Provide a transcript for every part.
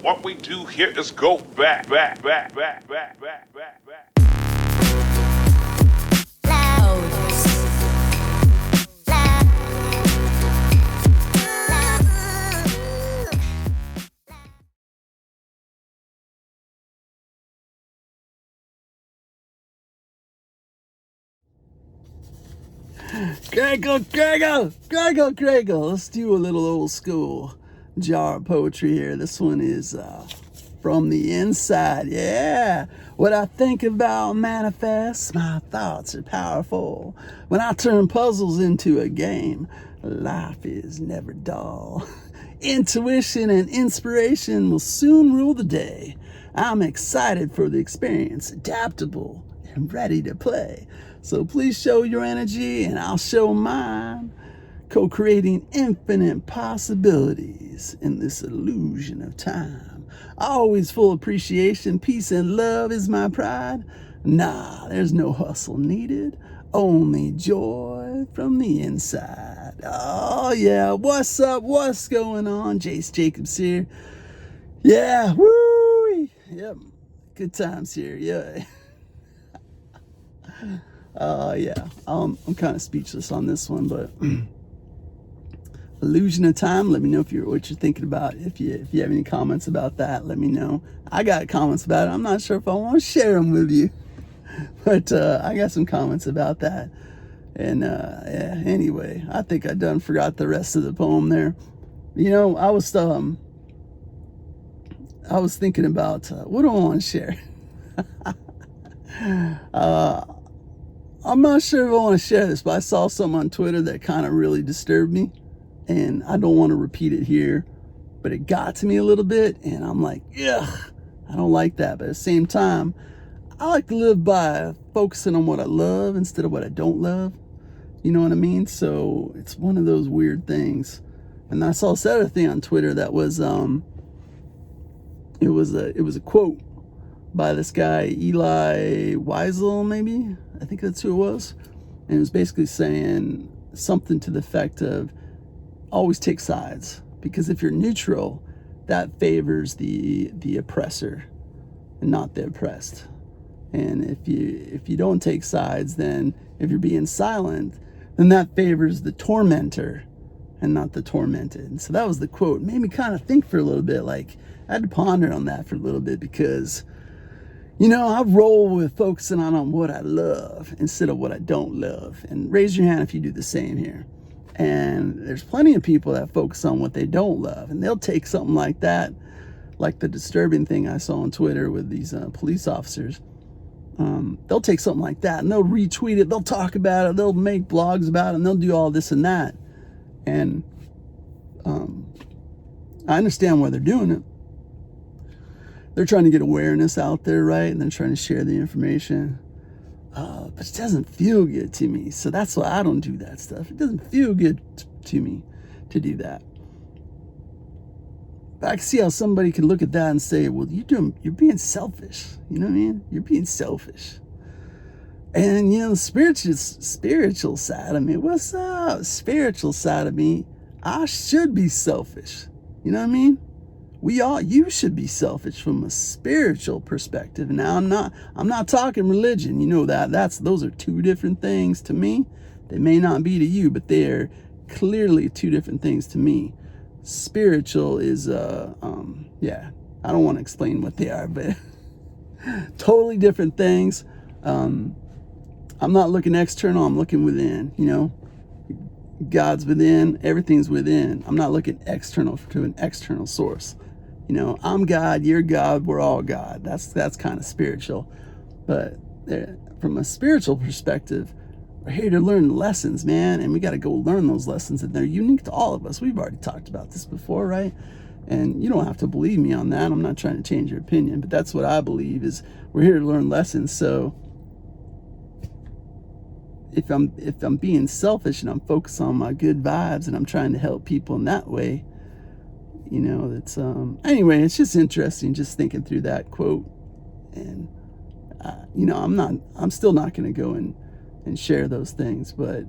What we do here is go back. Greggle. Let's do a little old school jar of poetry here. This one is from the inside. Yeah. What I think about manifests. My thoughts are powerful. When I turn puzzles into a game, life is never dull. Intuition and inspiration will soon rule the day. I'm excited for the experience, adaptable and ready to play. So please show your energy and I'll show mine. Co-creating infinite possibilities in this illusion of time. Always full appreciation, peace and love is my pride. Nah, there's no hustle needed. Only joy from the inside. Oh yeah, what's up? What's going on? Jace Jacobs here. Yeah, woo! Yep, good times here. Yeah. Yeah, I'm kind of speechless on this one, but illusion of time. Let me know what you're thinking about. If you have any comments about that, let me know. I got comments about it. I'm not sure if I want to share them with you, but I got some comments about that. And yeah. Anyway, I think I done forgot the rest of the poem there. You know, I was thinking about what do I want to share. I'm not sure if I want to share this, but I saw something on Twitter that kind of really disturbed me, and I don't want to repeat it here, but it got to me a little bit, and I'm like, ugh, I don't like that. But at the same time, I like to live by focusing on what I love instead of what I don't love. You know what I mean? So it's one of those weird things. And I saw this other thing on Twitter that was it was a quote by this guy Eli Wiesel, maybe. I think that's who it was. And it was basically saying something to the effect of always take sides, because if you're neutral, that favors the oppressor and not the oppressed. And if you don't take sides, then if you're being silent, then that favors the tormentor and not the tormented. And so that was the quote. It made me kind of think for a little bit. Like, I had to ponder on that for a little bit, because you know, I roll with focusing on what I love instead of what I don't love. And raise your hand if you do the same here. And there's plenty of people that focus on what they don't love, and they'll take something like that, like the disturbing thing I saw on Twitter with these police officers. They'll take something like that and they'll retweet it, they'll talk about it, they'll make blogs about it, and they'll do all this and that. And I understand why they're doing it. They're trying to get awareness out there, right? And they're trying to share the information. But it doesn't feel good to me. So that's why I don't do that stuff. It doesn't feel good to me to do that. But I can see how somebody could look at that and say, well, you're being selfish. You know what I mean? You're being selfish. And, you know, the spiritual side of me, what's up? Spiritual side of me, I should be selfish. You know what I mean? You should be selfish from a spiritual perspective. Now, I'm not talking religion. You know those are two different things to me. They may not be to you, but they are clearly two different things to me. Spiritual is, yeah, I don't want to explain what they are, but totally different things. I'm not looking external. I'm looking within, you know. God's within, everything's within. I'm not looking external to an external source. You know, I'm God, you're God, we're all God. That's kind of spiritual. But from a spiritual perspective, we're here to learn lessons, man, and we got to go learn those lessons, and they're unique to all of us. We've already talked about this before, right? And you don't have to believe me on that. I'm not trying to change your opinion, but that's what I believe, is we're here to learn lessons. So if I'm being selfish and I'm focused on my good vibes and I'm trying to help people in that way, you know, that's anyway, it's just interesting just thinking through that quote. And you know, I'm still not going to go and and share those things, but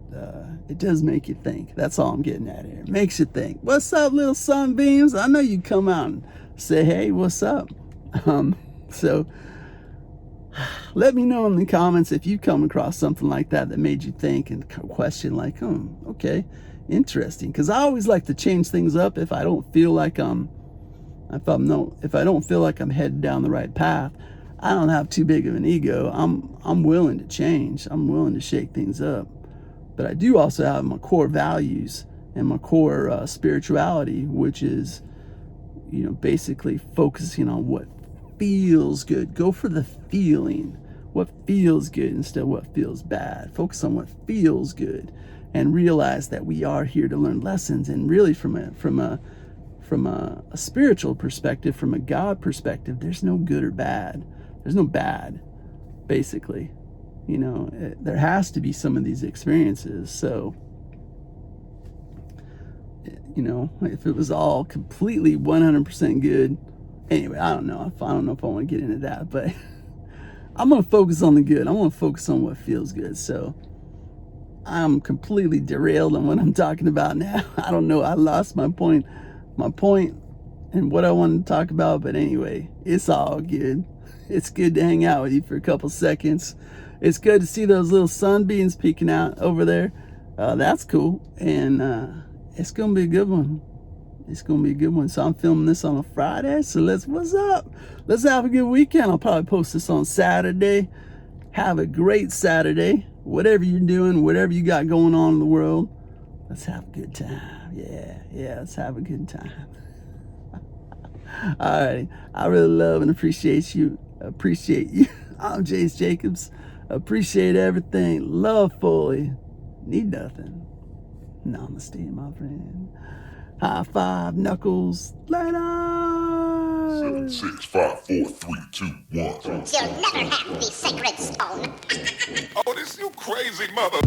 it does make you think. That's all I'm getting at here. It makes you think. What's up, little sunbeams? I know you come out and say, hey, what's up? So let me know in the comments if you come across something like that that made you think and question, like, okay, interesting. Because I always like to change things up if I don't feel like if I don't feel like I'm headed down the right path. I don't have too big of an ego. I'm willing to change. I'm willing to shake things up. But I do also have my core values and my core spirituality, which is, basically focusing on what feels good. Go for the feeling. What feels good instead of what feels bad. Focus on what feels good, and realize that we are here to learn lessons. And really, from a spiritual perspective, from a God perspective, there's no good or bad. There's no bad, basically. There has to be some of these experiences. So, if it was all completely 100% good, anyway, I don't know if I want to get into that, but I'm going to focus on the good. I'm going to focus on what feels good. So I'm completely derailed on what I'm talking about now. I don't know. I lost my point and what I wanted to talk about. But anyway, it's all good. It's good to hang out with you for a couple seconds. It's good to see those little sunbeams peeking out over there. That's cool. And it's going to be a good one. It's going to be a good one. So I'm filming this on a Friday. So what's up? Let's have a good weekend. I'll probably post this on Saturday. Have a great Saturday. Whatever you're doing, whatever you got going on in the world, let's have a good time. Yeah, let's have a good time. All right. I really love and appreciate you. I'm Jace Jacobs. Appreciate everything. Love fully. Need nothing. Namaste, my friend. High five, knuckles. Later. 7, 6, 5, 4, 3, 2, 1. You'll never have the sacred stone. Oh, this you crazy mother.